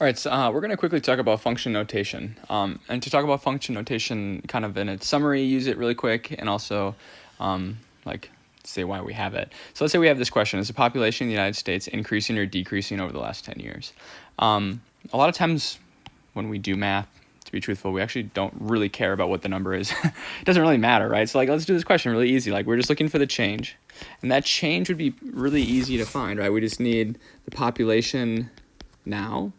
All right, so we're going to quickly talk about function notation. And to talk about function notation kind of in its summary, use it really quick, and also like say why we have it. So let's say we have this question: is the population in the United States increasing or decreasing over the last 10 years? A lot of times when we do math, to be truthful, we actually don't really care about what the number is. It doesn't really matter, right? So like, let's do this question really easy. Like, we're just looking for the change, and that change would be really easy to find, right? We just need the population now.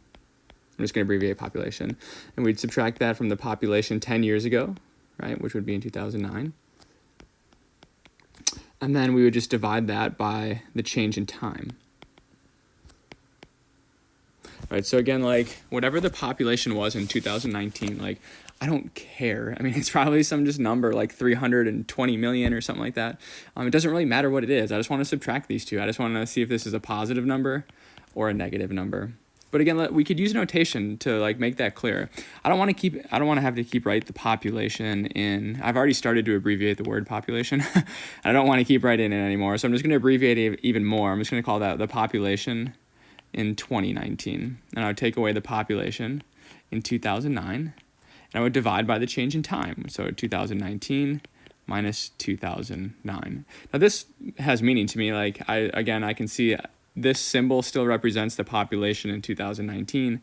I'm just going to abbreviate population, and we'd subtract that from the population 10 years ago, right, which would be in 2009. And then we would just divide that by the change in time. Right, so again, like, whatever the population was in 2019, like, I don't care. I mean, it's probably some just number like 320 million or something like that. It doesn't really matter what it is. I just want to subtract these two. I just want to see if this is a positive number or a negative number. But again, we could use notation to like make that clear. I don't want to have to keep write the population in. I've already started to abbreviate the word population. I don't want to keep writing it anymore. So I'm just going to abbreviate it even more. I'm just going to call that the population in 2019. And I would take away the population in 2009. And I would divide by the change in time. So 2019 minus 2009. Now this has meaning to me. Like I can see this symbol still represents the population in 2019,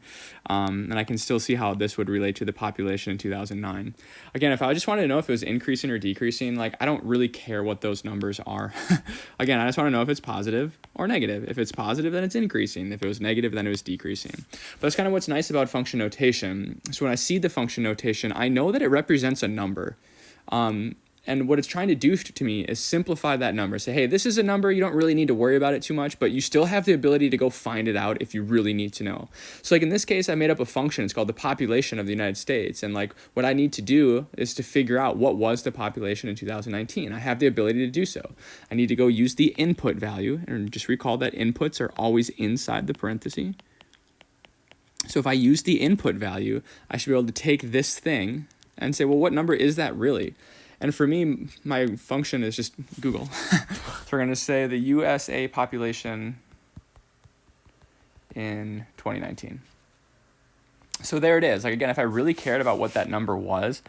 and I can still see how this would relate to the population in 2009. Again, if I just wanted to know if it was increasing or decreasing, like, I don't really care what those numbers are. Again, I just want to know if it's positive or negative. If it's positive, then it's increasing. If it was negative, then it was decreasing. But that's kind of what's nice about function notation. So when I see the function notation, I know that it represents a number. And what it's trying to do to me is simplify that number. Say, hey, this is a number. You don't really need to worry about it too much, but you still have the ability to go find it out if you really need to know. So like in this case, I made up a function. It's called the population of the United States. And like what I need to do is to figure out what was the population in 2019. I have the ability to do so. I need to go use the input value. And just recall that inputs are always inside the parenthesis. So if I use the input value, I should be able to take this thing and say, well, what number is that really? And for me, my function is just Google. So we're going to say the USA population in 2019. So there it is. Like, again, if I really cared about what that number was,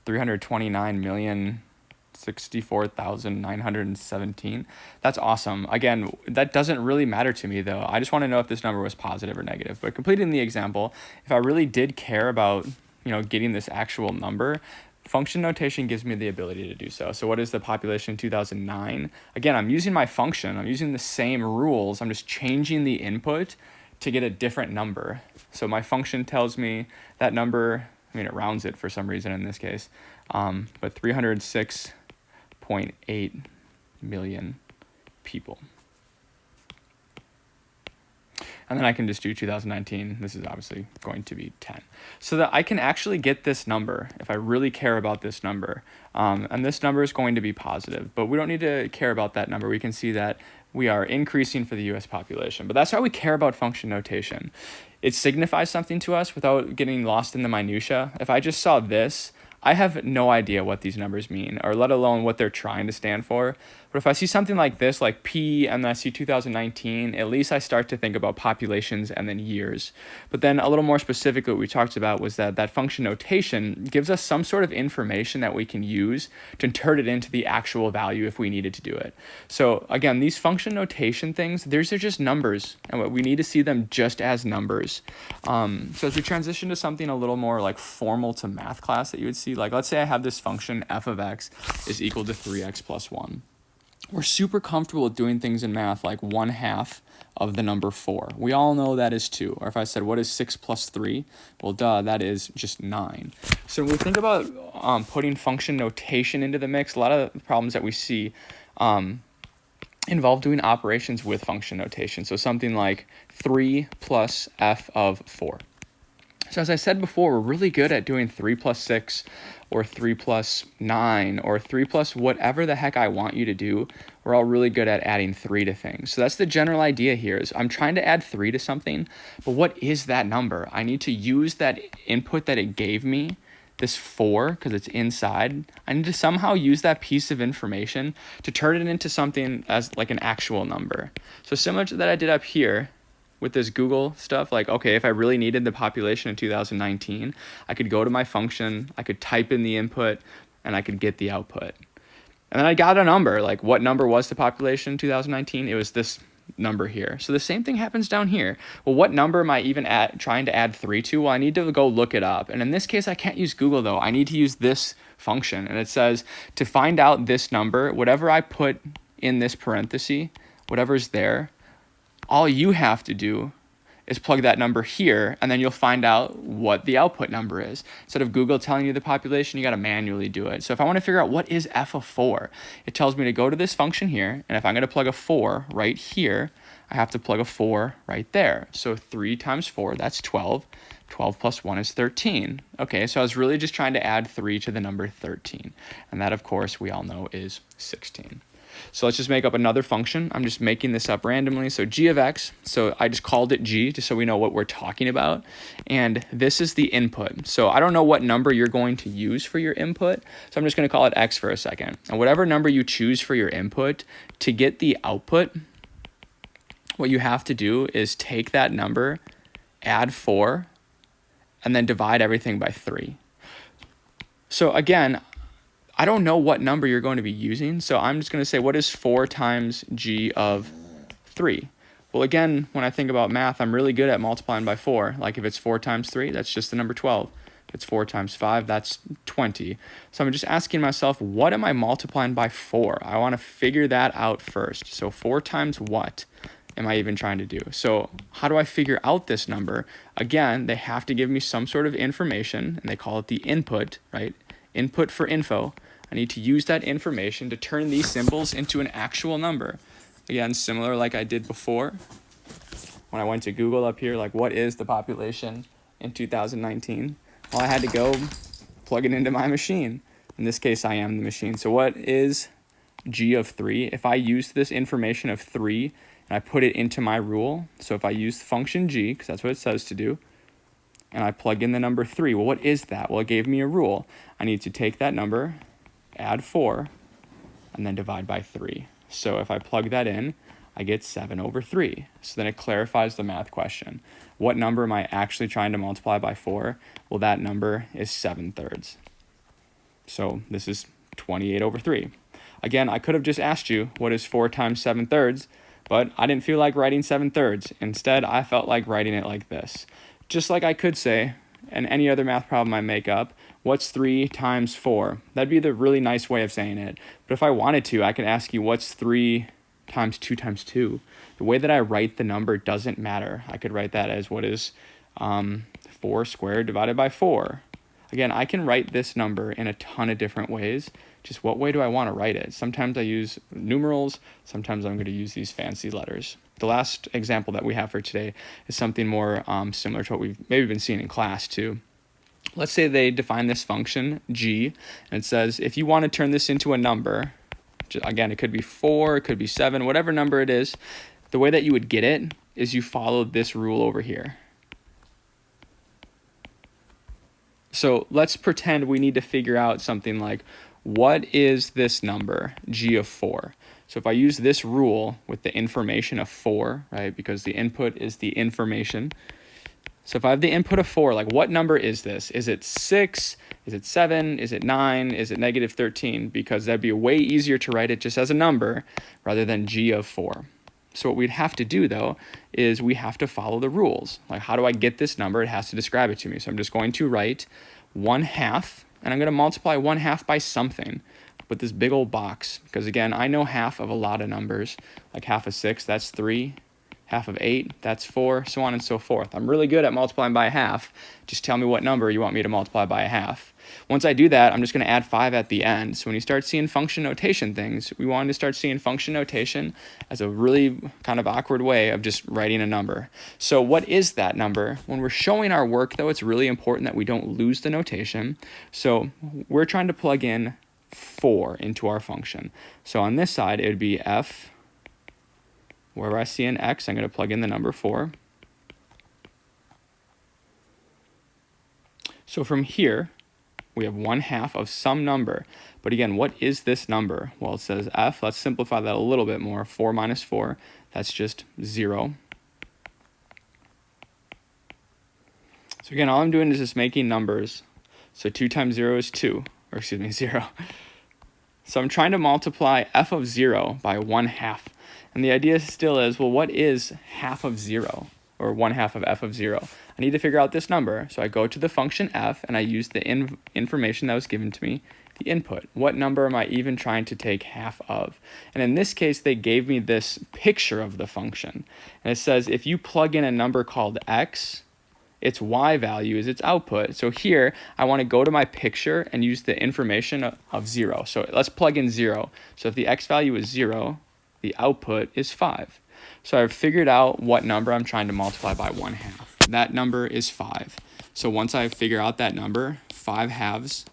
329,064,917, that's awesome. Again, that doesn't really matter to me, though. I just want to know if this number was positive or negative. But completing the example, if I really did care about, getting this actual number, function notation gives me the ability to do so. So what is the population in 2009? Again, I'm using my function. I'm using the same rules. I'm just changing the input to get a different number. So my function tells me that number, it rounds it for some reason in this case, but 306.8 million people. And then I can just do 2019. This is obviously going to be 10. So that I can actually get this number if I really care about this number. And this number is going to be positive, but we don't need to care about that number. We can see that we are increasing for the US population. But that's why we care about function notation. It signifies something to us without getting lost in the minutia. If I just saw this, I have no idea what these numbers mean, or let alone what they're trying to stand for. But if I see something like this, like P, and then I see 2019, at least I start to think about populations and then years. But then a little more specifically, what we talked about was that function notation gives us some sort of information that we can use to turn it into the actual value if we needed to do it. So again, these function notation things, these are just numbers, and we need to see them just as numbers. So as we transition to something a little more like formal to math class that you would see, like let's say I have this function f of x is equal to 3x plus 1. We're super comfortable with doing things in math like 1/2 of the number 4. We all know that is 2. Or if I said, what is 6 plus 3? Well, duh, that is just 9. So when we think about putting function notation into the mix, a lot of the problems that we see involve doing operations with function notation. So something like 3 plus f of 4. So as I said before, we're really good at doing 3 plus 6 or 3 plus 9 or 3 plus whatever the heck I want you to do. We're all really good at adding 3 to things. So that's the general idea here is I'm trying to add 3 to something, but what is that number? I need to use that input that it gave me, this 4, because it's inside. I need to somehow use that piece of information to turn it into something as like an actual number. So similar to that I did up here, with this Google stuff. Like, okay, if I really needed the population in 2019, I could go to my function, I could type in the input, and I could get the output. And then I got a number, like what number was the population in 2019? It was this number here. So the same thing happens down here. Well, what number am I even trying to add 3 to? Well, I need to go look it up. And in this case, I can't use Google though. I need to use this function. And it says to find out this number, whatever I put in this parenthesis, whatever's there, all you have to do is plug that number here, and then you'll find out what the output number is. Instead of Google telling you the population, you got to manually do it. So if I want to figure out what is f of 4, it tells me to go to this function here, and if I'm going to plug a 4 right here, I have to plug a 4 right there. So 3 times 4, that's 12. 12 plus 1 is 13. Okay, so I was really just trying to add 3 to the number 13. And that, of course, we all know is 16. So let's just make up another function. I'm just making this up randomly. So g of x, so I just called it g just so we know what we're talking about. And this is the input. So I don't know what number you're going to use for your input. So I'm just going to call it x for a second. And whatever number you choose for your input, to get the output, what you have to do is take that number, add 4, and then divide everything by 3. So again, I don't know what number you're going to be using, so I'm just going to say, what is 4 times g of 3? Well, again, when I think about math, I'm really good at multiplying by 4. Like if it's 4 times 3, that's just the number 12. If it's 4 times 5, that's 20. So I'm just asking myself, what am I multiplying by 4? I want to figure that out first. So 4 times what am I even trying to do? So how do I figure out this number? Again, they have to give me some sort of information, and they call it the input, right? Input for info. I need to use that information to turn these symbols into an actual number. Again, similar like I did before when I went to Google up here, like what is the population in 2019? Well, I had to go plug it into my machine. In this case, I am the machine. So what is g of 3? If I use this information of 3 and I put it into my rule, so if I use the function g, because that's what it says to do, and I plug in the number 3, well, what is that? Well, it gave me a rule. I need to take that number, add 4, and then divide by 3. So if I plug that in, I get 7 over 3. So then it clarifies the math question. What number am I actually trying to multiply by 4? Well, that number is 7/3. So this is 28 over 3. Again, I could have just asked you, what is 4 times 7/3? But I didn't feel like writing 7/3. Instead, I felt like writing it like this. Just like I could say, and any other math problem I make up, what's 3 times 4? That'd be the really nice way of saying it. But if I wanted to, I could ask you, what's 3 times 2 times 2? The way that I write the number doesn't matter. I could write that as what is 4 squared divided by 4. Again, I can write this number in a ton of different ways. Just what way do I want to write it? Sometimes I use numerals. Sometimes I'm going to use these fancy letters. The last example that we have for today is something more similar to what we've maybe been seeing in class too. Let's say they define this function g, and it says if you want to turn this into a number, again, it could be 4, it could be 7, whatever number it is, the way that you would get it is you follow this rule over here. So let's pretend we need to figure out something like, what is this number, g of 4? So if I use this rule with the information of 4, right, because the input is the information. So if I have the input of 4, like what number is this? Is it 6? Is it 7? Is it 9? Is it negative 13? Because that'd be way easier to write it just as a number rather than g of 4. So what we'd have to do, though, is we have to follow the rules. Like, how do I get this number? It has to describe it to me. So I'm just going to write 1/2, and I'm going to multiply 1/2 by something with this big old box. Because, again, I know half of a lot of numbers. Like half of 6, that's 3. Half of 8, that's 4, so on and so forth. I'm really good at multiplying by a half. Just tell me what number you want me to multiply by a half. Once I do that, I'm just going to add 5 at the end. So when you start seeing function notation things, we want to start seeing function notation as a really kind of awkward way of just writing a number. So what is that number? When we're showing our work, though, it's really important that we don't lose the notation. So we're trying to plug in 4 into our function. So on this side, it would be f. Wherever I see an x, I'm going to plug in the number 4. So from here, we have 1/2 of some number. But again, what is this number? Well, it says f. Let's simplify that a little bit more. 4 minus 4, that's just 0. So again, all I'm doing is just making numbers. So 2 times 0 is 2, or excuse me, 0. So I'm trying to multiply f of 0 by 1/2. And the idea still is, well, what is half of 0, or 1/2 of f of 0? I need to figure out this number. So I go to the function f, and I use the information that was given to me, the input. What number am I even trying to take half of? And in this case, they gave me this picture of the function. And it says if you plug in a number called x, its y value is its output. So here, I want to go to my picture and use the information of 0. So let's plug in 0. So if the x value is 0, the output is 5. So I've figured out what number I'm trying to multiply by 1/2. That number is 5. So once I figure out that number, 5/2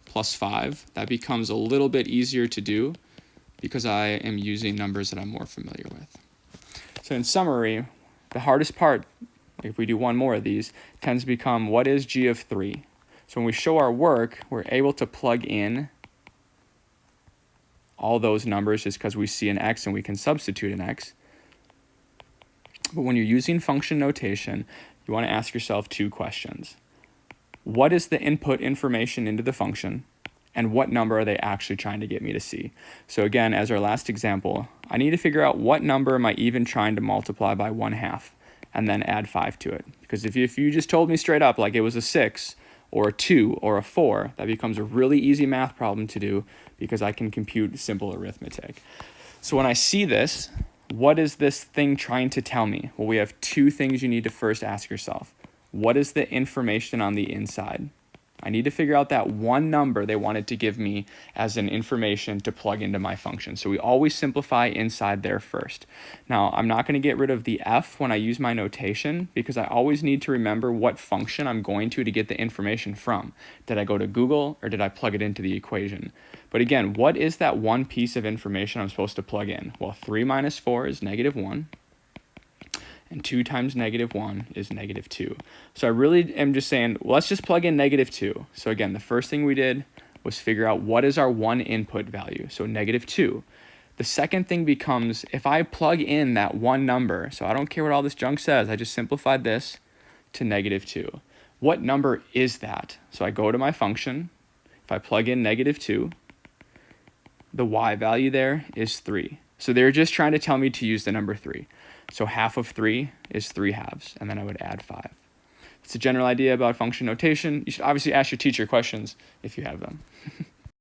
plus 5, that becomes a little bit easier to do because I am using numbers that I'm more familiar with. So in summary, the hardest part, if we do one more of these, tends to become what is g of 3? So when we show our work, we're able to plug in all those numbers just because we see an x and we can substitute an x. But when you're using function notation, you want to ask yourself 2 questions. What is the input information into the function? And what number are they actually trying to get me to see? So again, as our last example, I need to figure out what number am I even trying to multiply by 1/2 and then add 5 to it. Because if you just told me straight up like it was a 6 or a 2 or a 4, that becomes a really easy math problem to do because I can compute simple arithmetic. So when I see this, what is this thing trying to tell me? Well, we have 2 things you need to first ask yourself. What is the information on the inside? I need to figure out that one number they wanted to give me as an information to plug into my function. So we always simplify inside there first. Now, I'm not going to get rid of the f when I use my notation because I always need to remember what function I'm going to get the information from. Did I go to Google or did I plug it into the equation? But again, what is that one piece of information I'm supposed to plug in? Well, 3 minus 4 is -1. And 2 times -1 is -2. So I really am just saying, well, let's just plug in -2. So again, the first thing we did was figure out what is our one input value, so -2. The second thing becomes, if I plug in that one number, so I don't care what all this junk says, I just simplified this to -2. What number is that? So I go to my function. If I plug in -2, the y value there is 3. So they're just trying to tell me to use the number 3. So half of 3 is 3/2, and then I would add 5. It's a general idea about function notation. You should obviously ask your teacher questions if you have them.